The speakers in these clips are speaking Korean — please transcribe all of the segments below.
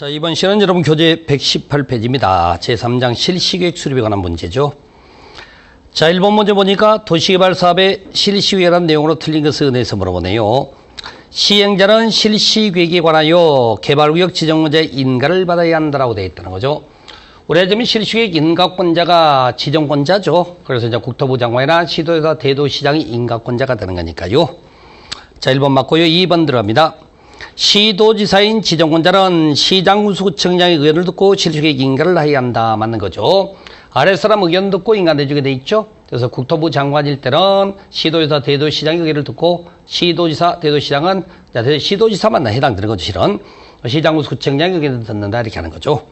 자, 이번 시간은 여러분 교재 118페이지입니다. 제3장 실시계획 수립에 관한 문제죠. 자, 1번 문제 보니까 도시개발 사업의 실시계획이라는 내용으로 틀린 것을 은해서 물어보네요. 시행자는 실시계획에 관하여 개발구역 지정문제의 인가를 받아야 한다라고 되어 있다는 거죠. 우리가 지금 실시계획 인가권자가 지정권자죠. 그래서 이제 국토부 장관이나 시도에서 대도시장이 인가권자가 되는 거니까요. 자, 1번 맞고요. 2번 들어갑니다. 시도지사인 지정권자는 시장군수구청장의 의견을 듣고 실시계획 인가를 해야 한다. 맞는 거죠. 아랫사람 의견 듣고 인가 내주게 돼 있죠. 그래서 국토부 장관일 때는 시도지사, 대도시장의 의견을 듣고 시도지사, 대도시장은 시도지사만 해당되는 거죠. 실은 시장군수구청장의 의견을 듣는다 이렇게 하는 거죠.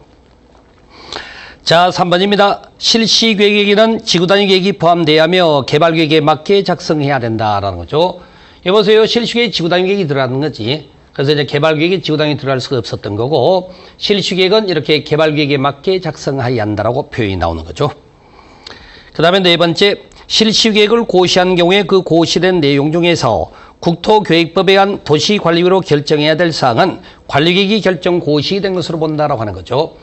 자, 3번입니다. 실시계획에는 지구단위 계획이 포함돼야 하며 개발계획에 맞게 작성해야 된다라는 거죠. 여보세요. 실시계획 지구단위 계획이 들어가는 거지. 그래서 이제 개발계획에 지구단위 들어갈 수가 없었던 거고, 실시계획은 이렇게 개발계획에 맞게 작성해야 한다라고 표현이 나오는 거죠. 그 다음에 네 번째, 실시계획을 고시한 경우에 그 고시된 내용 중에서 국토교획법에 의한 도시관리계획으로 결정해야 될 사항은 관리계획이 결정 고시된 것으로 본다라고 하는 거죠.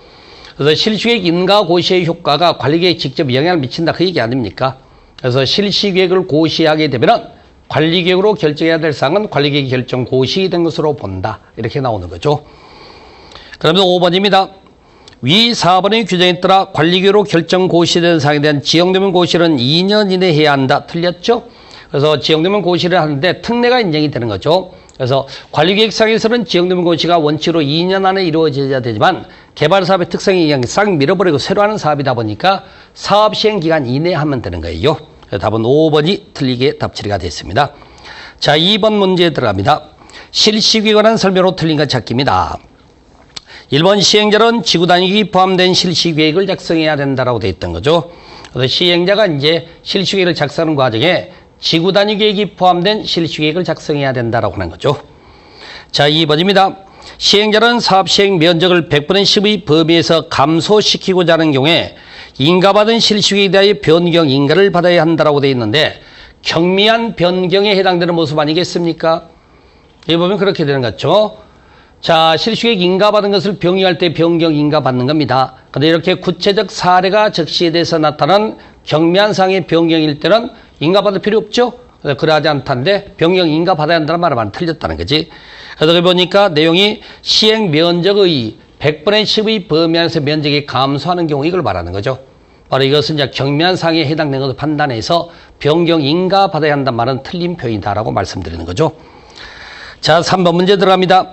그래서 실시계획 인가 고시의 효과가 관리계획에 직접 영향을 미친다 그 얘기 아닙니까? 그래서 실시계획을 고시하게 되면은 관리계획으로 결정해야 될 사항은 관리계획 결정 고시된 것으로 본다. 이렇게 나오는 거죠. 그러면 5번입니다. 위 4번의 규정에 따라 관리계획으로 결정 고시된 사항에 대한 지역도면 고시는 2년 이내에 해야 한다. 틀렸죠? 그래서 지역도면 고시를 하는데 특례가 인정이 되는 거죠. 그래서 관리계획상에서는 지역도면 고시가 원칙으로 2년 안에 이루어져야 되지만 개발사업의 특성이 그냥 싹 밀어버리고 새로 하는 사업이다 보니까 사업 시행 기간 이내에 하면 되는 거예요. 답은 5번이 틀리게 답 처리가 됐습니다. 자, 2번 문제에 들어갑니다. 실시계획에 관한 설명으로 틀린 것 찾기입니다. 1번 시행자는 지구단위계획이 포함된 실시계획을 작성해야 된다라고 되어 있던 거죠. 그래서 시행자가 이제 실시계획을 작성하는 과정에 지구단위계획이 포함된 실시계획을 작성해야 된다라고 하는 거죠. 자, 2번입니다. 시행자는 사업시행 면적을 100분의 10의 범위에서 감소시키고자 하는 경우에 인가받은 실시계획에 대하여 변경 인가를 받아야 한다라고 되어 있는데 경미한 변경에 해당되는 모습 아니겠습니까? 여기 보면 그렇게 되는 것 같죠. 자, 실시계획 인가받은 것을 병의할 때 변경 인가 받는 겁니다. 그런데 이렇게 구체적 사례가 적시돼서 나타난 경미한 상의 변경일 때는 인가받을 필요 없죠. 그러하지 않다는데 변경 인가 받아야 한다는 말은 틀렸다는 거지. 그래서 여기 보니까 내용이 시행 면적의 100분의 10의 범위 안에서 면적이 감소하는 경우 이걸 말하는 거죠. 바로 이것은 이제 경미한 상해에 해당되는 것을 판단해서 변경 인가 받아야 한다는 말은 틀린 표현이다라고 말씀드리는 거죠. 자, 3번 문제 들어갑니다.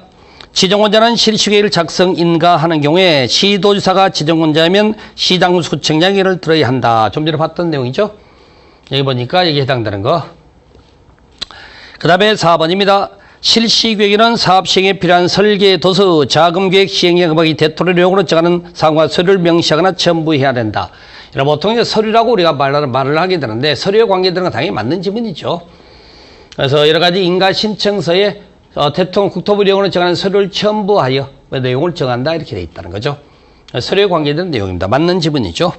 지정권자는 실시계획을 작성 인가하는 경우에 시도지사가 지정권자이면 시장군수구청장의 의견을 들어야 한다. 좀 전에 봤던 내용이죠. 여기 보니까 여기 해당되는 거. 그 다음에 4번입니다. 실시계획에는 사업 시행에 필요한 설계, 도서, 자금계획, 시행령 음악이 대토론용으로 정하는 사항과 서류를 명시하거나 첨부해야 된다. 보통 이제 서류라고 우리가 말을 하게 되는데 서류에 관계되는 건 당연히 맞는 지문이죠. 그래서 여러 가지 인가 신청서에 대통령 국토부령으로 정하는 서류를 첨부하여 내용을 정한다 이렇게 돼 있다는 거죠. 서류에 관계되는 내용입니다. 맞는 지문이죠.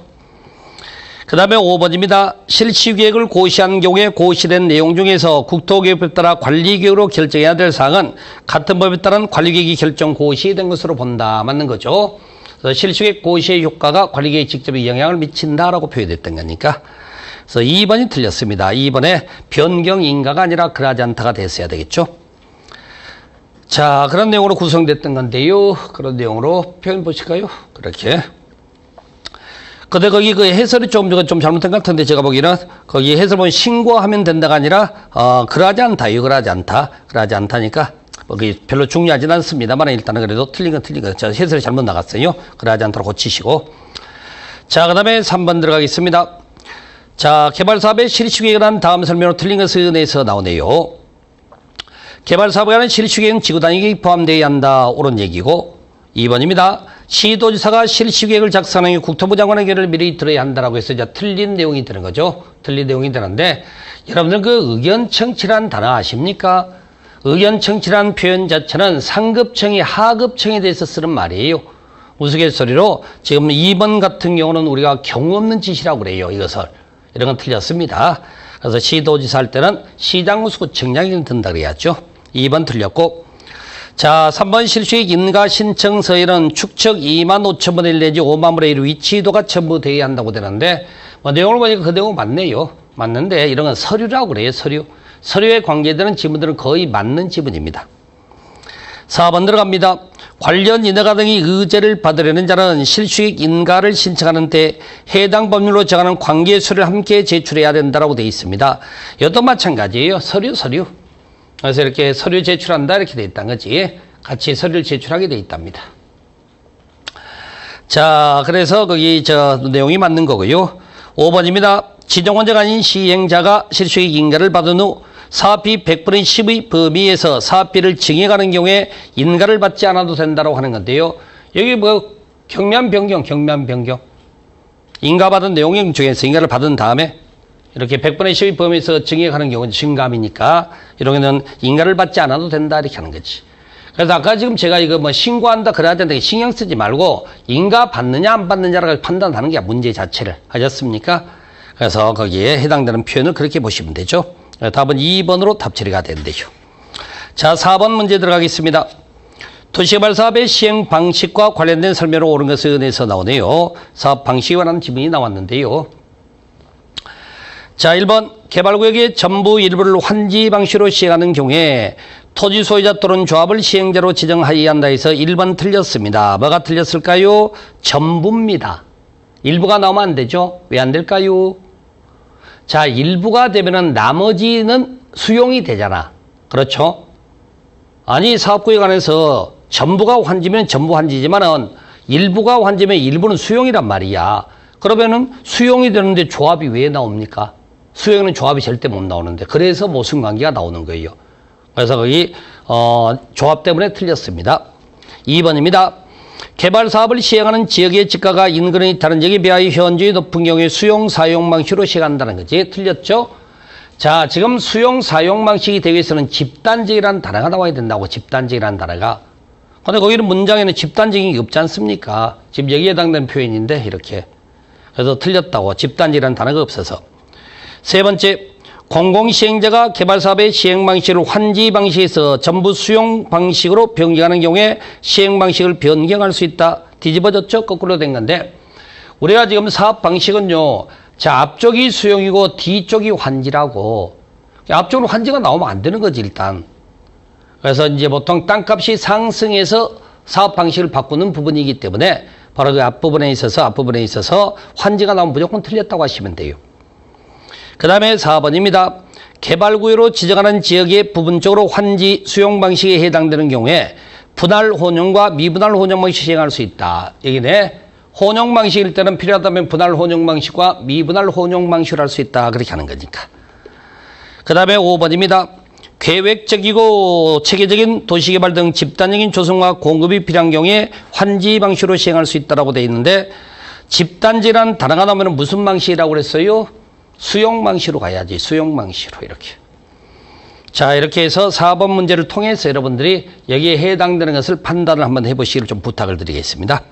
그 다음에 5번입니다. 실시계획을 고시한 경우에 고시된 내용 중에서 국토계획법에 따라 관리계획으로 결정해야 될 사항은 같은 법에 따른 관리계획이 결정 고시된 것으로 본다. 맞는 거죠. 그래서 실시계획 고시의 효과가 관리계획에 직접 영향을 미친다라고 표현됐던 거니까. 그래서 2번이 틀렸습니다. 2번에 변경 인가가 아니라 그러하지 않다가 됐어야 되겠죠. 자, 그런 내용으로 구성됐던 건데요. 그런 내용으로 표현 보실까요? 그렇게. 근데 거기 그 해설이 좀 잘못된 것 같은데 제가 보기에는 거기 해설 보면 신고하면 된다가 아니라 그러하지 않다, 그러하지 않다, 그러하지 않다니까 거기 별로 중요하진 않습니다만 일단은 그래도 틀린 건 틀린 거. 자, 해설이 잘못 나갔어요. 그러하지 않도록 고치시고. 자, 그다음에 3번 들어가겠습니다. 자, 개발사업의 실시계획에 관한 다음 설명으로 틀린 것에 의해서 나오네요. 개발사업에 관한 실시계획은 지구단위계획이 포함되어야 한다. 옳은 얘기고. 2번입니다. 시도지사가 실시계획을 작성하는 게 국토부 장관의 의견을 미리 들어야 한다라고 해서 이제 틀린 내용이 되는 거죠. 틀린 내용이 되는데 여러분들 그 의견 청취란 단어 아십니까? 의견 청취란 표현 자체는 상급청이 하급청에 대해서 쓰는 말이에요. 우스갯소리로 지금 2번 같은 경우는 우리가 경우 없는 짓이라고 그래요. 이것을. 이런 건 틀렸습니다. 그래서 시도지사 할 때는 시장군수구청장이 든다 그래야죠. 2번 틀렸고. 자, 3번 실수익 인가 신청서에는 축척 25,000분의 1 내지 5만분의 1 위치도가 첨부되어야 한다고 되는데, 뭐 내용을 보니까 그 내용 맞네요. 맞는데 이런 건 서류라고 그래요. 서류에 관계되는 지문들은 거의 맞는 지문입니다. 4번 들어갑니다. 관련 인허가 등의 의제를 받으려는 자는 실수익 인가를 신청하는 때 해당 법률로 정하는 관계 서류를 함께 제출해야 된다고 되어 있습니다. 이것도 마찬가지예요. 서류. 그래서 이렇게 서류 제출한다 이렇게 되어 있다는 거지. 같이 서류를 제출하게 되어 있답니다. 자, 그래서 거기 내용이 맞는 거고요. 5번입니다. 지정원자가 아닌 시행자가 실수익 인가를 받은 후 사업비 100분의 10의 범위에서 사업비를 증액하는 경우에 인가를 받지 않아도 된다고 하는 건데요. 여기 뭐 경면 변경. 인가 받은 내용 중에서 인가를 받은 다음에 이렇게 100분의 10의 범위에서 증액하는 경우는 증감이니까 이런 경우는 인가를 받지 않아도 된다 이렇게 하는 거지. 그래서 아까 지금 제가 이거 뭐 신고한다 그래야 된다 신경 쓰지 말고 인가 받느냐 안 받느냐를 판단하는 게 문제 자체를 하셨습니까? 그래서 거기에 해당되는 표현을 그렇게 보시면 되죠. 답은 2번으로 답 처리가 된대요. 자, 4번 문제 들어가겠습니다. 도시개발 사업의 시행 방식과 관련된 설명을 옳은 것에 의해서 나오네요. 사업 방식에 관한 지문이 나왔는데요. 자, 1번 개발구역의 전부 일부를 환지 방식으로 시행하는 경우에 토지 소유자 또는 조합을 시행자로 지정하여야 한다 해서 1번 틀렸습니다. 뭐가 틀렸을까요? 전부입니다. 일부가 나오면 안 되죠? 왜 안 될까요? 자, 일부가 되면은 나머지는 수용이 되잖아. 그렇죠? 아니, 사업구역 안에서 전부가 환지면 전부 환지지만은 일부가 환지면 일부는 수용이란 말이야. 그러면은 수용이 되는데 조합이 왜 나옵니까? 수용은 조합이 절대 못 나오는데. 그래서 모순관계가 나오는 거예요. 그래서 거기 조합 때문에 틀렸습니다. 2번입니다. 개발 사업을 시행하는 지역의 지가가 인근의 다른 지역에 비하여 현저히 높은 경우에 수용 사용 방식으로 시행한다는 거지. 틀렸죠? 자, 지금 수용 사용 방식이 되기 위해서는 집단지이라는 단어가 나와야 된다고. 집단지이라는 단어가. 근데 거기는 문장에는 집단적인 게 없지 않습니까? 지금 여기에 해당되는 표현인데 이렇게. 그래서 틀렸다고. 집단지라는 단어가 없어서. 세 번째, 공공시행자가 개발사업의 시행방식을 환지 방식에서 전부 수용 방식으로 변경하는 경우에 시행방식을 변경할 수 있다. 뒤집어졌죠? 거꾸로 된 건데 우리가 지금 사업 방식은요. 자, 앞쪽이 수용이고 뒤쪽이 환지라고. 앞쪽으로 환지가 나오면 안 되는 거지 일단. 그래서 이제 보통 땅값이 상승해서 사업 방식을 바꾸는 부분이기 때문에 바로 그 앞부분에 있어서 환지가 나오면 무조건 틀렸다고 하시면 돼요. 그 다음에 4번입니다. 개발구역으로 지정하는 지역의 부분적으로 환지 수용 방식에 해당되는 경우에 분할 혼용과 미분할 혼용 방식을 시행할 수 있다. 여기네. 혼용 방식일 때는 필요하다면 분할 혼용 방식과 미분할 혼용 방식을 할 수 있다. 그렇게 하는 거니까. 그 다음에 5번입니다. 계획적이고 체계적인 도시개발 등 집단적인 조성과 공급이 필요한 경우에 환지 방식으로 시행할 수 있다고 되어 있는데 집단지라는 단어가 나오면 무슨 방식이라고 그랬어요? 수용 방식으로 가야지. 수용 방식으로 이렇게. 자, 이렇게 해서 4번 문제를 통해서 여러분들이 여기에 해당되는 것을 판단을 한번 해보시기를 좀 부탁을 드리겠습니다.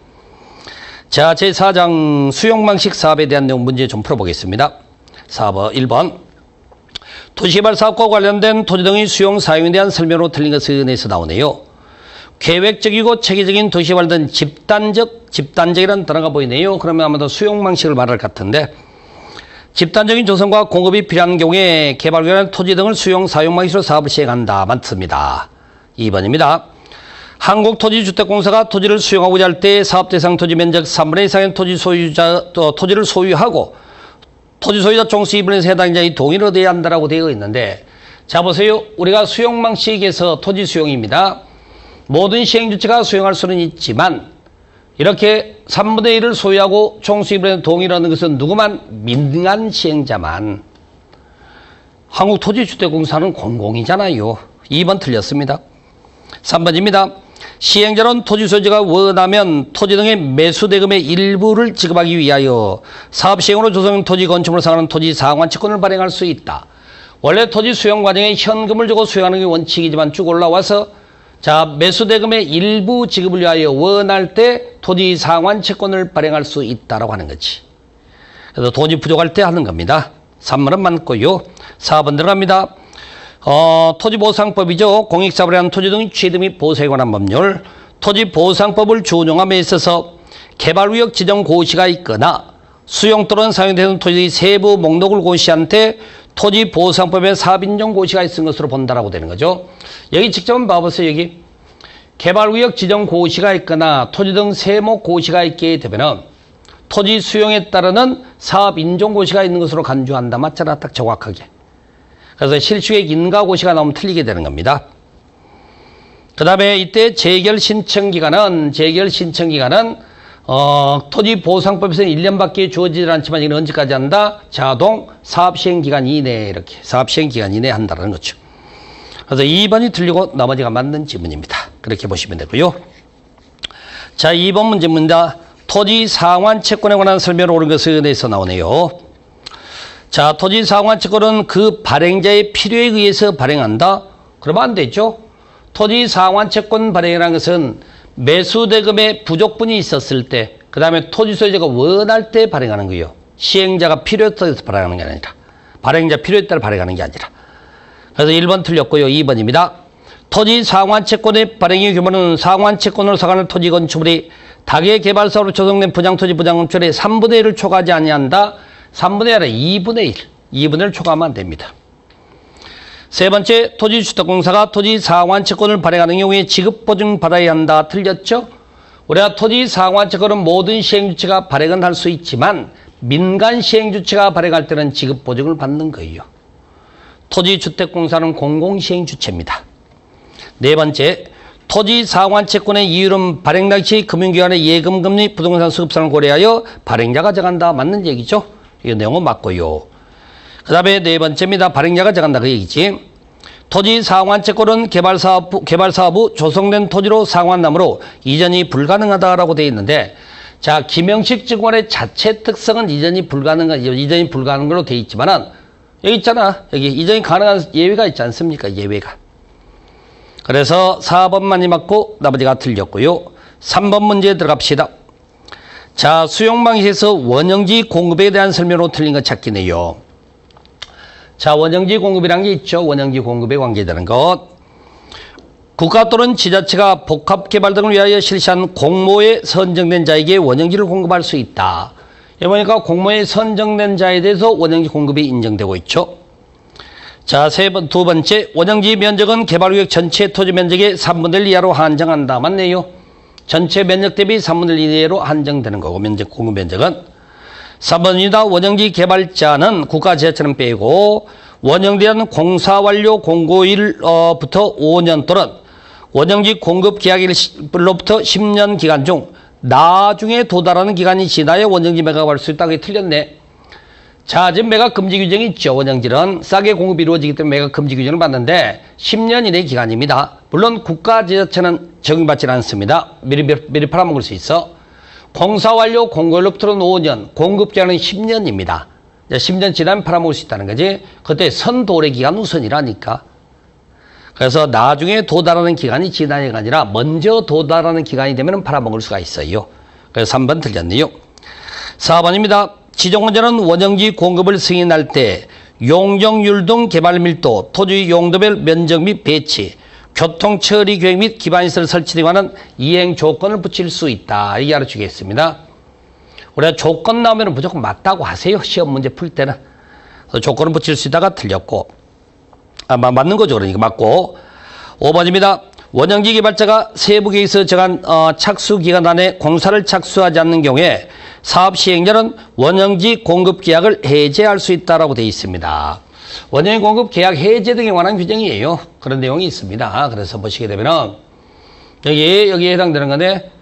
자, 제4장 수용 방식 사업에 대한 내용 문제 좀 풀어보겠습니다. 4번 1번 도시개발 사업과 관련된 토지 등의 수용 사용에 대한 설명으로 틀린 것에 의해서 나오네요. 계획적이고 체계적인 도시개발 등 집단적이라는 단어가 보이네요. 그러면 아마도 수용 방식을 말할 것 같은데 집단적인 조성과 공급이 필요한 경우에 개발구역의 토지 등을 수용 사용 방식으로 사업을 시행한다. 맞습니다. 2번입니다. 한국토지주택공사가 토지를 수용하고자 할 때 사업 대상 토지 면적 3분의 2 이상의 토지를 소유하고 토지 소유자 총수 2분의 1 해당자의 동의를 얻어야 한다고 되어 있는데 자 보세요. 우리가 수용 방식에서 토지 수용입니다. 모든 시행주체가 수용할 수는 있지만 이렇게 3분의 1을 소유하고 총수 2분의 1 동의를 얻는 것은 누구만? 민간 시행자만. 한국토지주택공사는 공공이잖아요. 2번 틀렸습니다. 3번입니다. 시행자는 토지 소유자가 원하면 토지 등의 매수 대금의 일부를 지급하기 위하여 사업 시행으로 조성 토지 건축물을 상하는 토지 상환채권을 발행할 수 있다. 원래 토지 수용 과정에 현금을 주고 수용하는 게 원칙이지만 쭉 올라와서 자, 매수 대금의 일부 지급을 위하여 원할 때 토지 상환 채권을 발행할 수 있다라고 하는 거지. 그래서 돈이 부족할 때 하는 겁니다. 3번은 맞고요. 4번 들어갑니다. 토지보상법이죠. 공익사업을 한 토지 등 취득 및 보수에 관한 법률. 토지보상법을 준용함에 있어서 개발구역 지정 고시가 있거나 수용 또는 사용되는 토지의 세부 목록을 고시한 때 토지보상법에 사업인정 고시가 있은 것으로 본다라고 되는 거죠. 여기 직접 한번 봐보세요. 여기 개발구역 지정 고시가 있거나 토지 등 세목 고시가 있게 되면은 토지 수용에 따르는 사업인정 고시가 있는 것으로 간주한다. 맞잖아. 딱 정확하게. 그래서 실시계획 인가고시가 나오면 틀리게 되는 겁니다. 그 다음에 이때 재결 신청 기간은 토지보상법에서는 1년밖에 주어지지 않지만 이건 언제까지 한다? 자동 사업시행기간 이내에 이렇게 사업시행기간 이내에 한다는 거죠. 그래서 2번이 틀리고 나머지가 맞는 지문입니다. 그렇게 보시면 되고요. 자, 2번 문제입니다. 토지 상환 채권에 관한 설명을 옳은 것에 대해서 나오네요. 자, 토지 상환 채권은 그 발행자의 필요에 의해서 발행한다? 그러면 안 되죠. 토지 상환 채권 발행이라는 것은 매수 대금의 부족분이 있었을 때, 그 다음에 토지 소유자가 원할 때 발행하는 거예요. 시행자가 필요에 따라서 발행하는 게 아니라, 발행자 필요에 따라 발행하는 게 아니라. 그래서 1번 틀렸고요. 2번입니다. 토지 상환 채권의 발행의 규모는 상환 채권으로 상환할 토지 건축물이 다개 개발사업으로 조성된 분양토지 분양건축의 3분의 1을 초과하지 아니한다. 3분의 1이 아니라 2분의 1. 2분의 1을 초과하면 안 됩니다. 세 번째, 토지주택공사가 토지 상환 채권을 발행하는 경우에 지급보증 받아야 한다. 틀렸죠? 우리가 토지 상환 채권은 모든 시행주체가 발행은 할 수 있지만 민간 시행주체가 발행할 때는 지급보증을 받는 거예요. 토지주택공사는 공공시행주체입니다. 네 번째, 토지 상환 채권의 이율은 발행 당시 금융기관의 예금금리 부동산 수급상을 고려하여 발행자가 정한다. 맞는 얘기죠? 이 내용은 맞고요. 그 다음에 네 번째입니다. 발행자가 정한다. 그 얘기지. 토지 상환 채권은 개발사업 후 조성된 토지로 상환하므로 이전이 불가능하다라고 되어 있는데, 자, 김영식 증권의 자체 특성은 이전이 불가능한 걸로 되어 있지만은, 여기 있잖아. 여기 이전이 가능한 예외가 있지 않습니까? 예외가. 그래서 4번만이 맞고 나머지가 틀렸고요. 3번 문제에 들어갑시다. 자, 수용 방식에서 원형지 공급에 대한 설명으로 틀린 것 찾기네요. 자, 원형지 공급이라는 게 있죠. 원형지 공급에 관계되는 것. 국가 또는 지자체가 복합개발 등을 위하여 실시한 공모에 선정된 자에게 원형지를 공급할 수 있다. 여기 보니까 공모에 선정된 자에 대해서 원형지 공급이 인정되고 있죠. 자, 두 번째, 원형지 면적은 개발구역 전체 토지 면적의 3분의 1 이하로 한정한다. 맞네요. 전체 면적 대비 3분의 1 이하로 한정되는 거고, 공급 면적은. 3번입니다. 원형지 개발자는 국가 지자체는 빼고 원형지한 공사 완료 공고일부터 5년 또는 원형지 공급 계약일로부터 10년 기간 중 나중에 도달하는 기간이 지나야 원형지 매각할 수 있다. 그게 틀렸네. 자, 지금 매각 금지 규정이 있죠. 원형지는 싸게 공급이 이루어지기 때문에 매각 금지 규정을 받는데 10년 이내 기간입니다. 물론 국가 지자체는 적용받지는 않습니다. 미리 팔아먹을 수 있어. 공사 완료 공고일로부터는 5년, 공급 기간은 10년입니다. 10년 지나면 팔아먹을 수 있다는 거지. 그때 선도래 기간 우선이라니까. 그래서 나중에 도달하는 기간이 지나야가 아니라 먼저 도달하는 기간이 되면 팔아먹을 수가 있어요. 그래서 3번 틀렸네요. 4번입니다. 지정원자는 원형지 공급을 승인할 때 용적률 등 개발 밀도, 토지 용도별 면적 및 배치, 교통 처리 계획 및 기반시설 설치 등에 관한 이행 조건을 붙일 수 있다. 이게 알아주겠습니다. 우리가 조건 나오면 무조건 맞다고 하세요. 시험 문제 풀 때는. 조건을 붙일 수 있다가 틀렸고. 맞는 거죠. 그러니까 맞고. 5번입니다. 원형지 개발자가 세부계획에서 정한 착수기간 안에 공사를 착수하지 않는 경우에 사업 시행자는 원형지 공급 계약을 해제할 수 있다라고 되어 있습니다. 원형지 공급 계약 해제 등에 관한 규정이에요. 그런 내용이 있습니다. 그래서 보시게 되면은 여기에 해당되는 건데,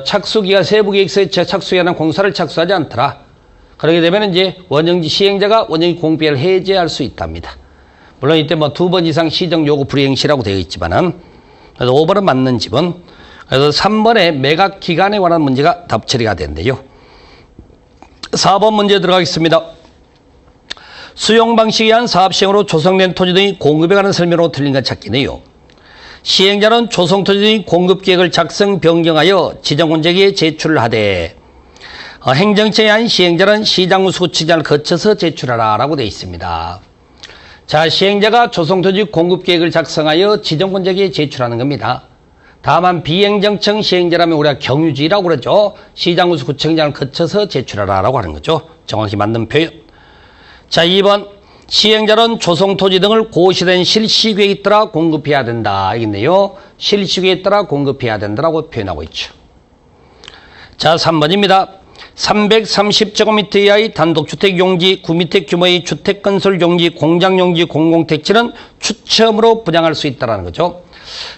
착수기간 세부계획서에 착수기간은 공사를 착수하지 않더라. 그러게 되면 이제 원형지 시행자가 원형지 공급 계약을 해제할 수 있답니다. 물론 이때 뭐 2번 이상 시정 요구 불이행 시라고 되어 있지만은, 그래서 5번은 맞는 지분. 그래서 3번에 매각 기간에 관한 문제가 답 처리가 된대요. 4번 문제 들어가겠습니다. 수용 방식에 의한 사업 시행으로 조성된 토지 등의 공급에 관한 설명으로 틀린 것 찾기네요. 시행자는 조성 토지 등의 공급 계획을 작성 변경하여 지정원장에게 제출을 하되, 행정처에 한 시행자는 시장군수 지장을 거쳐서 제출하라 라고 되어 있습니다. 자, 시행자가 조성토지 공급계획을 작성하여 지정권자에게 제출하는 겁니다. 다만 비행정청 시행자라면 우리가 경유지라고 그러죠. 시장군수 구청장을 거쳐서 제출하라라고 하는 거죠. 정확히 맞는 표현. 자, 2번 시행자는 조성토지 등을 고시된 실시계획에 따라 공급해야 된다. 이겠네요. 실시계획에 따라 공급해야 된다라고 표현하고 있죠. 자, 3번입니다. 330제곱미터 이하의 단독주택 용지, 구미택 규모의 주택건설 용지, 공장 용지, 공공택지는 추첨으로 분양할 수 있다는 거죠.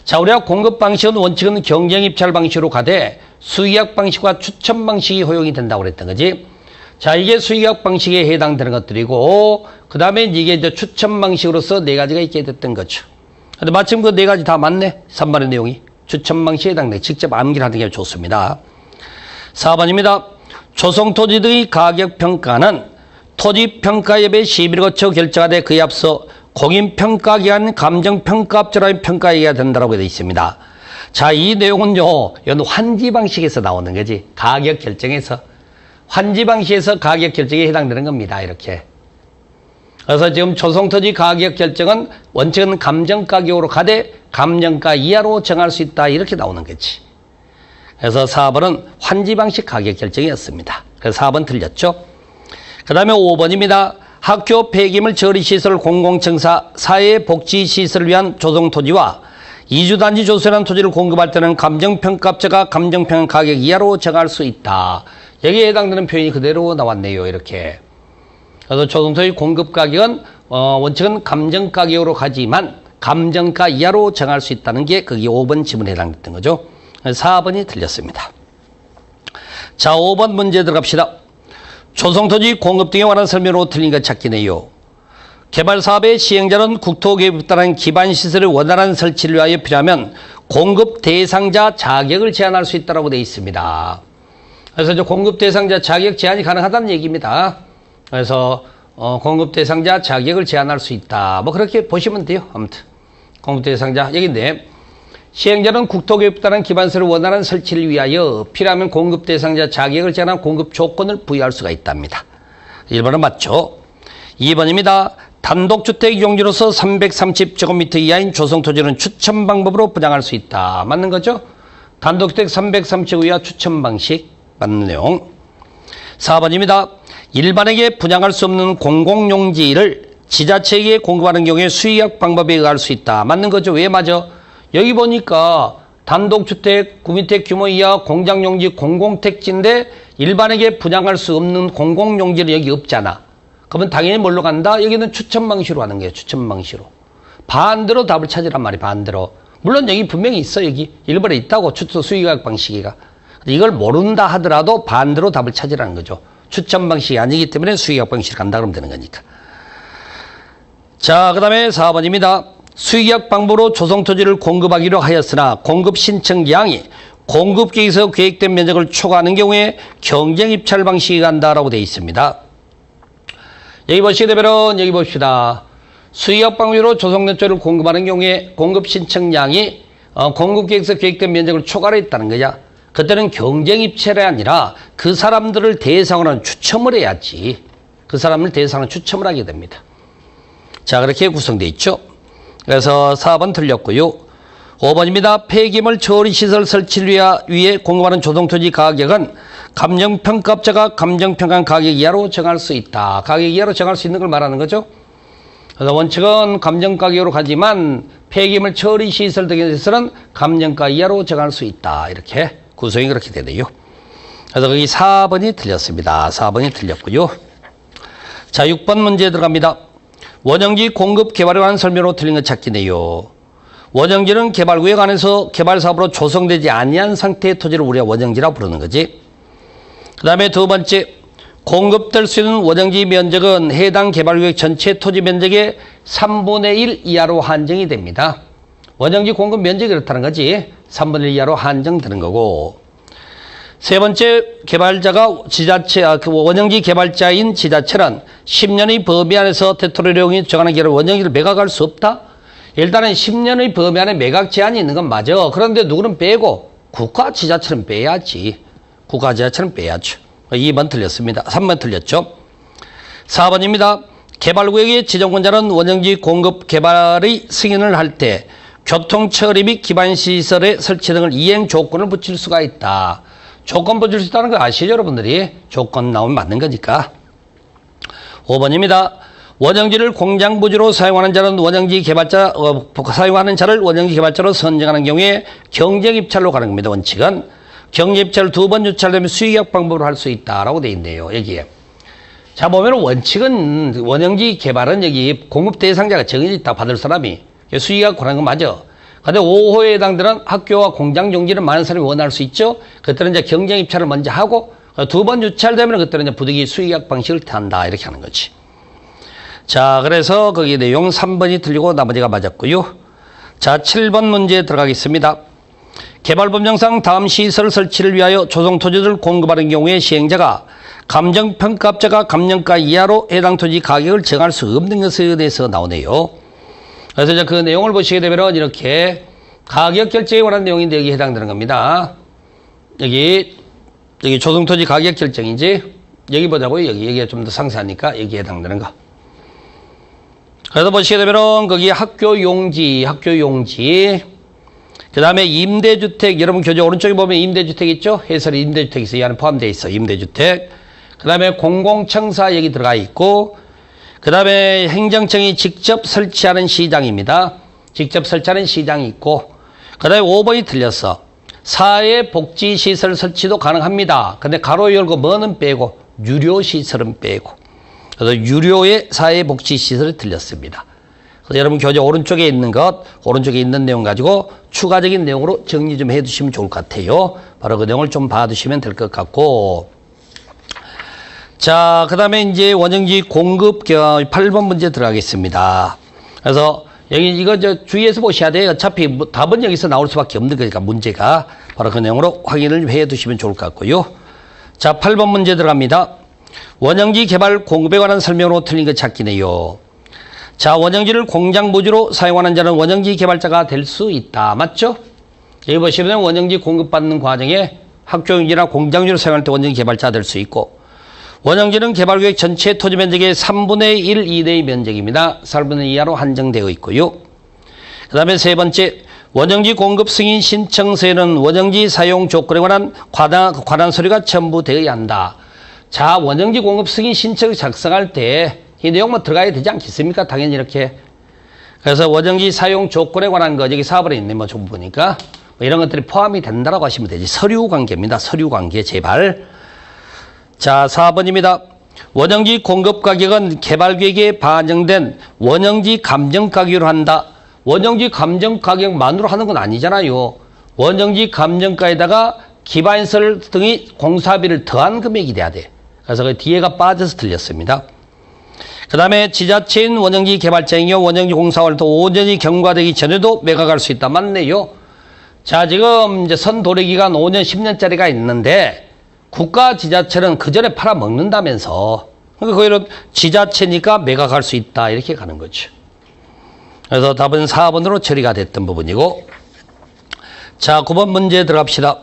자, 우리가 공급 방식은 원칙은 경쟁 입찰 방식으로 가되 수의학 방식과 추첨 방식이 허용이 된다고 그랬던 거지. 자, 이게 수의학 방식에 해당되는 것들이고, 그 다음에 이게 이제 추첨 방식으로서 네 가지가 있게 됐던 거죠. 근데 마침 그 네 가지 다 맞네. 3번의 내용이. 추첨 방식에 해당돼. 직접 암기를 하는 게 좋습니다. 4번입니다. 조성토지 등의 가격평가는 토지평가협의 시비를 거쳐 결정하되 그에 앞서 공인평가기관 감정평가업체라는 평가해야 된다고 되어 있습니다. 자, 이 내용은요, 이건 환지 방식에서 나오는 거지. 가격 결정에서. 환지 방식에서 가격 결정에 해당되는 겁니다. 이렇게. 그래서 지금 조성토지 가격 결정은 원칙은 감정가격으로 가되 감정가 이하로 정할 수 있다. 이렇게 나오는 거지. 그래서 4번은 환지 방식 가격 결정이었습니다. 그래서 4번 틀렸죠. 그 다음에 5번입니다. 학교 폐기물 처리시설 공공청사 사회복지시설을 위한 조성토지와 이주단지 조성한 토지를 공급할 때는 감정평가업체가 감정평가 가격 이하로 정할 수 있다. 여기에 해당되는 표현이 그대로 나왔네요. 이렇게. 그래서 조성토지 공급 가격은 원칙은 감정가격으로 가지만 감정가 이하로 정할 수 있다는 게 거기 5번 지문에 해당됐던 거죠. 4번이 틀렸습니다. 자, 5번 문제 들어갑시다. 조성토지 공급 등에 관한 설명으로 틀린 것 찾기네요. 개발사업의 시행자는 국토개발에 따른 기반시설의 원활한 설치를 위하여 필요하면 공급 대상자 자격을 제한할 수 있다고 되어 있습니다. 그래서 이제 공급 대상자 자격 제한이 가능하다는 얘기입니다. 그래서 공급 대상자 자격을 제한할 수 있다. 뭐 그렇게 보시면 돼요. 아무튼 공급 대상자 여기인데 시행자는 국토개발에 따른 기반시설의 원활한 설치를 위하여 필요하면 공급 대상자 자격을 제한한 공급 조건을 부여할 수가 있답니다. 1번은 맞죠. 2번입니다. 단독주택 용지로서 330제곱미터 이하인 조성토지는 추첨 방법으로 분양할 수 있다. 맞는 거죠? 단독주택 330 이하 추첨 방식 맞는 내용. 4번입니다. 일반에게 분양할 수 없는 공공용지를 지자체에게 공급하는 경우에 수의학 방법에 의할 수 있다. 맞는 거죠? 왜 맞아? 여기 보니까 단독주택, 구미택 규모 이하 공장용지, 공공택지인데 일반에게 분양할 수 없는 공공용지는 여기 없잖아. 그러면 당연히 뭘로 간다? 여기는 추첨 방식으로 하는 거예요. 추첨 방식으로. 반대로 답을 찾으란 말이에요. 반대로. 물론 여기 분명히 있어. 여기 1번에 있다고. 추첨 수의학 방식이가. 이걸 모른다 하더라도 반대로 답을 찾으라는 거죠. 추첨 방식이 아니기 때문에 수의학 방식으로 간다 그러면 되는 거니까. 자, 그 다음에 4번입니다. 수의학 방법으로 조성토지를 공급하기로 하였으나 공급 신청 기한이 공급계획에서 계획된 면적을 초과하는 경우에 경쟁 입찰 방식이 간다라고 되어 있습니다. 여기 보시게 되면은 여기 봅시다. 수의학 방법으로 조성토지를 공급하는 경우에 공급 신청량이 공급계획에서 계획된 면적을 초과를 했다는 거야. 그때는 경쟁 입찰이 아니라 그 사람들을 대상으로 추첨을 해야지. 그 사람을 대상으로 추첨을 하게 됩니다. 자, 그렇게 구성되어 있죠. 그래서 4번 틀렸고요. 5번입니다. 폐기물 처리시설 설치를 위해 공급하는 조성토지 가격은 감정평가업체가 감정평가한 가격 이하로 정할 수 있다. 가격 이하로 정할 수 있는 걸 말하는 거죠. 그래서 원칙은 감정가격으로 가지만 폐기물 처리시설 등에 대해서는 감정가 이하로 정할 수 있다. 이렇게 구성이 그렇게 되네요. 그래서 거기 4번이 틀렸습니다. 4번이 틀렸고요. 자, 6번 문제 들어갑니다. 원형지 공급 개발에 관한 설명으로 틀린 것 찾기네요. 원형지는 개발구역 안에서 개발사업으로 조성되지 아니한 상태의 토지를 우리가 원형지라고 부르는 거지. 그 다음에 두 번째, 공급될 수 있는 원형지 면적은 해당 개발구역 전체 토지 면적의 3분의 1 이하로 한정이 됩니다. 원형지 공급 면적이 그렇다는 거지. 3분의 1 이하로 한정되는 거고. 세 번째, 개발자가 원형지 개발자인 지자체는 10년의 범위 안에서 대토령이 정하는 결과 원형지를 매각할 수 없다? 일단은 10년의 범위 안에 매각 제한이 있는 건 맞아. 그런데 누구는 빼고 국가 지자체는 빼야지. 국가 지자체는 빼야죠. 2번 틀렸습니다. 3번 틀렸죠. 4번입니다. 개발구역의 지정권자는 원형지 공급 개발의 승인을 할 때 교통처리 및 기반시설의 설치 등을 이행 조건을 붙일 수가 있다. 조건 붙일 수 있다는 거 아시죠, 여러분들이? 조건 나오면 맞는 거니까. 5번입니다. 원형지를 공장 부지로 사용하는 자는 사용하는 자를 원형지 개발자로 선정하는 경우에 경쟁 입찰로 가는 겁니다. 원칙은 경쟁 입찰을 2번 유찰되면 수익약 방법으로 할 수 있다라고 돼 있네요. 여기에. 자, 보면 원칙은 원형지 개발은 여기 공급 대상자가 정해져 있다. 받을 사람이. 수익약 권하는 건 맞아. 근데 5호에 해당되는 학교와 공장 용지를 많은 사람이 원할 수 있죠. 그때는 이제 경쟁 입찰을 먼저 하고 2번 유찰되면 그때는 이제 부득이 수익약 방식을 탄다. 이렇게 하는 거지. 자, 그래서 거기 내용 3번이 틀리고 나머지가 맞았고요. 자, 7번 문제 들어가겠습니다. 개발법령상 다음 시설 설치를 위하여 조성토지를 공급하는 경우에 시행자가 감정평가업자가 감정가 이하로 해당 토지 가격을 정할 수 없는 것에 대해서 나오네요. 그래서 이제 그 내용을 보시게 되면 이렇게 가격 결정에 관한 내용인데 여기 해당되는 겁니다. 여기 조성토지 가격 결정이지. 여기 보자고요. 여기가 좀 더 상세하니까 여기에 해당되는 거. 그래서 보시게 되면은 거기 학교 용지, 그 다음에 임대주택, 여러분 교재 오른쪽에 보면 임대주택 있죠? 해설이 임대주택이 있어. 이 안에 포함되어 있어. 임대주택. 그 다음에 공공청사 여기 들어가 있고, 그 다음에 행정청이 직접 설치하는 시장입니다. 직접 설치하는 시장이 있고, 그 다음에 5번이 틀렸어. 사회복지시설 설치도 가능합니다. 근데 가로 열고 뭐는 빼고, 유료시설은 빼고. 그래서 유료의 사회복지시설이 틀렸습니다. 그래서 여러분 교재 오른쪽에 있는 오른쪽에 있는 내용 가지고 추가적인 내용으로 정리 좀 해두시면 좋을 것 같아요. 바로 그 내용을 좀 봐두시면 될 것 같고. 자, 그 다음에 이제 원형지 공급 8번 문제 들어가겠습니다. 그래서 여기 이거 주의해서 보셔야 돼요. 어차피 뭐 답은 여기서 나올 수밖에 없는 거니까 문제가 바로 그 내용으로 확인을 해 두시면 좋을 것 같고요. 자, 8번 문제 들어갑니다. 원형지 개발 공급에 관한 설명으로 틀린 것 찾기네요. 자, 원형지를 공장 부지로 사용하는 자는 원형지 개발자가 될 수 있다. 맞죠? 여기 보시면 원형지 공급받는 과정에 학교용지나 공장지로 사용할 때 원형지 개발자가 될 수 있고, 원형지는 개발구역 전체 토지 면적의 3분의 1 이내의 면적입니다. 4분의 2 이하로 한정되어 있고요. 그 다음에 세 번째, 원형지 공급 승인 신청서에는 원형지 사용 조건에 관한 관한 서류가 첨부되어야 한다. 자, 원형지 공급 승인 신청을 작성할 때 이 내용만 들어가야 되지 않겠습니까? 당연히 이렇게. 그래서 원형지 사용 조건에 관한 거 여기 4번에 있네. 뭐 좀 보니까 뭐 이런 것들이 포함이 된다라고 하시면 되지. 서류 관계입니다. 서류 관계 제발. 자, 4번입니다. 원형지 공급 가격은 개발계획에 반영된 원형지 감정 가격으로 한다. 원형지 감정 가격만으로 하는 건 아니잖아요. 원형지 감정가에다가 기반시설 등의 공사비를 더한 금액이 돼야 돼. 그래서 그 뒤에가 빠져서 틀렸습니다. 그 다음에 지자체인 원형지 개발자인 경우 원형지 공사활동 5년이 경과되기 전에도 매각할 수 있다. 맞네요. 자, 지금 이제 선도래기간 5년, 10년짜리가 있는데 국가 지자체는 그 전에 팔아먹는다면서. 그러니까 거기는 지자체니까 매각할 수 있다. 이렇게 가는 거죠. 그래서 답은 4번으로 처리가 됐던 부분이고. 자, 9번 문제 들어갑시다.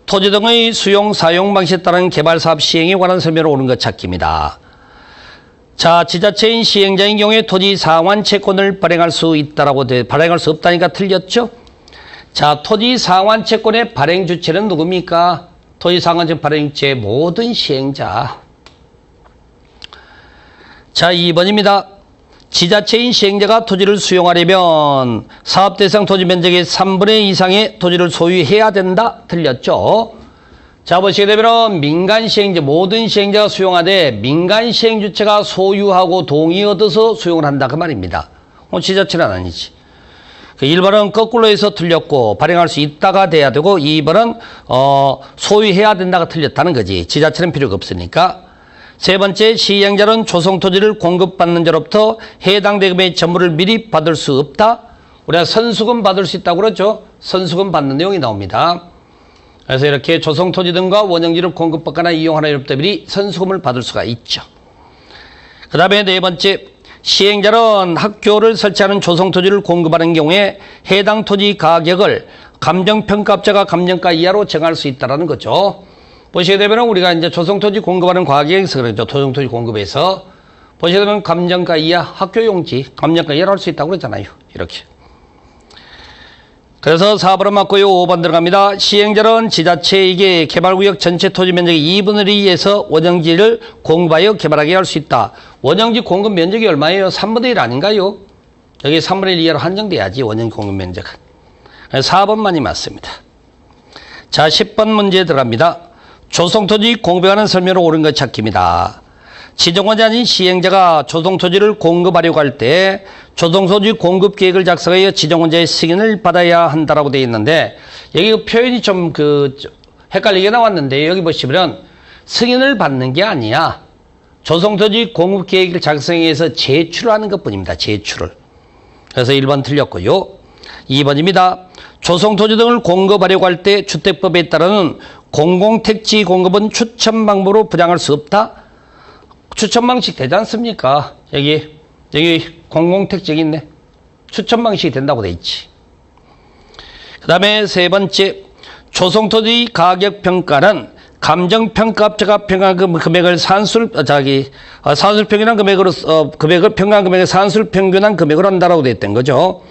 토지 등의 수용, 사용 방식에 따른 개발사업 시행에 관한 설명으로 오는 것 찾기입니다. 자, 지자체인 시행자인 경우에 토지 상환 채권을 발행할 수 있다라고 발행할 수 없다니까 틀렸죠? 자, 토지 상환 채권의 발행 주체는 누굽니까? 토지 상환 채권 발행 주체 모든 시행자. 자, 2번입니다. 지자체인 시행자가 토지를 수용하려면 사업 대상 토지 면적의 3분의 2 이상의 토지를 소유해야 된다. 틀렸죠? 자, 보시게 되면 민간 시행자, 모든 시행자가 수용하되 민간 시행주체가 소유하고 동의 얻어서 수용을 한다. 그 말입니다. 지자체는 아니지. 1번은 거꾸로 해서 틀렸고 발행할 수 있다가 돼야 되고 2번은 소유해야 된다가 틀렸다는 거지. 지자체는 필요가 없으니까. 세 번째, 시행자는 조성토지를 공급받는 자로부터 해당 대금의 전부를 미리 받을 수 없다. 우리가 선수금 받을 수 있다고 그러죠. 선수금 받는 내용이 나옵니다. 그래서 이렇게 조성토지 등과 원형지를 공급받거나 이용하는 자로부터 미리 선수금을 받을 수가 있죠. 그 다음에 네 번째, 시행자는 학교를 설치하는 조성토지를 공급하는 경우에 해당 토지 가격을 감정평가업자가 감정가 이하로 정할 수 있다는 거죠. 보시게 되면 우리가 이제 조성토지 공급하는 과정에서 그러죠. 조성토지 공급에서 보시면 감정가 이하 학교용지, 감정가 이하로 할 수 있다고 그러잖아요. 이렇게. 그래서 4번은 맞고요. 5번 들어갑니다. 시행자는 지자체에게 개발구역 전체 토지 면적의 2분의 2에서 원형지를 공급하여 개발하게 할 수 있다. 원형지 공급 면적이 얼마예요? 3분의 1 아닌가요? 여기 3분의 1 이하로 한정돼야지, 원형 공급 면적은. 4번만이 맞습니다. 자, 10번 문제 들어갑니다. 조성토지 공급에 관한 설명으로 옳은 것 찾기입니다. 지정원이 아닌 시행자가 조성토지를 공급하려고 할 때 조성토지 공급 계획을 작성하여 지정원자의 승인을 받아야 한다라고 되어 있는데, 여기 표현이 좀 헷갈리게 나왔는데, 여기 보시면 승인을 받는 게 아니야. 조성토지 공급 계획을 작성해서 제출하는 것 뿐입니다. 제출을. 그래서 1번 틀렸고요. 2번입니다. 조성토지 등을 공급하려고 할 때 주택법에 따르는 공공택지 공급은 추천 방법으로 부양할 수 없다. 추천 방식 되지 않습니까? 여기 공공택지 있네. 추천 방식이 된다고 돼 있지. 그 다음에 세 번째, 조성토지 가격평가는 감정평가업체가 평가한 금액을 산술평균한 금액으로, 금액을 평가한 금액을 산술평균한 금액으로 한다라고 돼 있던 거죠.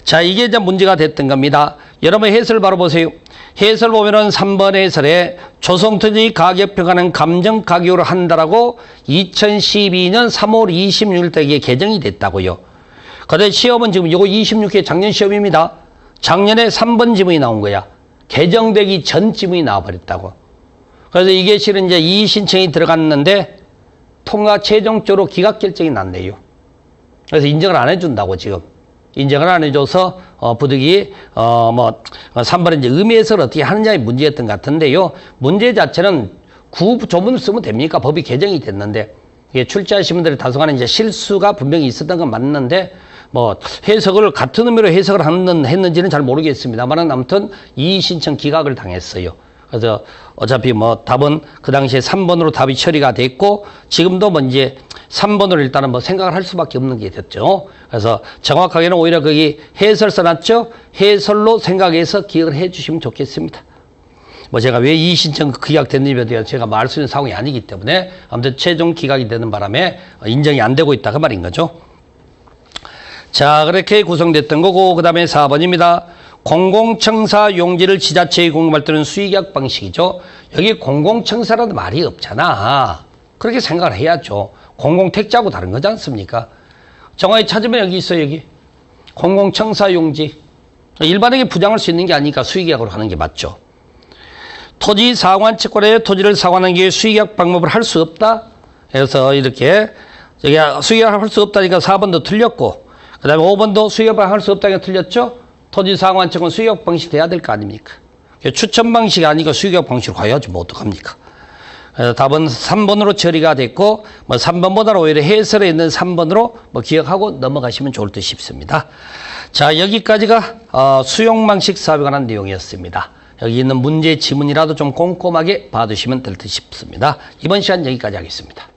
자, 이게 이제 문제가 됐던 겁니다. 여러분 해설 바로 보세요. 해설 보면은 3번 해설에 조성토지 가격평가는 감정가격으로 한다라고 2012년 3월 26일 때 이게 개정이 됐다고요. 그런데 시험은 지금 이거 26회 작년 시험입니다. 작년에 3번 지문이 나온 거야. 개정되기 전 지문이 나와버렸다고. 그래서 이게 실은 이제 이의 신청이 들어갔는데 통과 최종적으로 기각 결정이 났네요. 그래서 인정을 안 해준다고 지금. 인정을 안 해줘서, 부득이, 3번에 이제 의미 해석을 어떻게 하느냐의 문제였던 것 같은데요. 문제 자체는 구조문을 쓰면 됩니까? 법이 개정이 됐는데, 이게 출제하신 분들의 다소간에 이제 실수가 분명히 있었던 건 맞는데, 해석을 같은 의미로 해석을 했는지는 잘 모르겠습니다만, 아무튼 이의 신청 기각을 당했어요. 그래서 어차피 답은 그 당시에 3번으로 답이 처리가 됐고, 지금도 이제 3번으로 일단은 생각을 할 수밖에 없는 게 됐죠. 그래서 정확하게는 오히려 거기 해설 써놨죠? 해설로 생각해서 기억을 해 주시면 좋겠습니다. 제가 왜 이 신청 기각됐는지에 대해서 제가 말 수 있는 상황이 아니기 때문에 아무튼 최종 기각이 되는 바람에 인정이 안 되고 있다 그 말인 거죠. 자, 그렇게 구성됐던 거고, 그 다음에 4번입니다. 공공청사 용지를 지자체에 공급할 때는 수의계약 방식이죠. 여기 공공청사라는 말이 없잖아. 그렇게 생각을 해야죠. 공공택지하고 다른 거지 않습니까? 정확히 찾으면 여기 있어요, 여기. 공공청사 용지. 일반에게 부양할 수 있는 게 아니니까 수의계약으로 하는 게 맞죠. 토지 상환 채권에 토지를 상환하는 게 수의계약 방법을 할 수 없다. 그래서 이렇게 여기 수의계약을 할 수 없다니까 4번도 틀렸고, 그 다음에 5번도 수의계약 할 수 없다니까 틀렸죠. 토지 상환 채권 수의계약 방식 돼야 될 거 아닙니까? 추천 방식이 아니고 수의계약 방식으로 가야지 어떡합니까? 그래서 답은 3번으로 처리가 됐고, 3번보다는 오히려 해설에 있는 3번으로 기억하고 넘어가시면 좋을 듯 싶습니다. 자, 여기까지가 수용 방식 사업에 관한 내용이었습니다. 여기 있는 문제 지문이라도 좀 꼼꼼하게 봐두시면 될 듯 싶습니다. 이번 시간 여기까지 하겠습니다.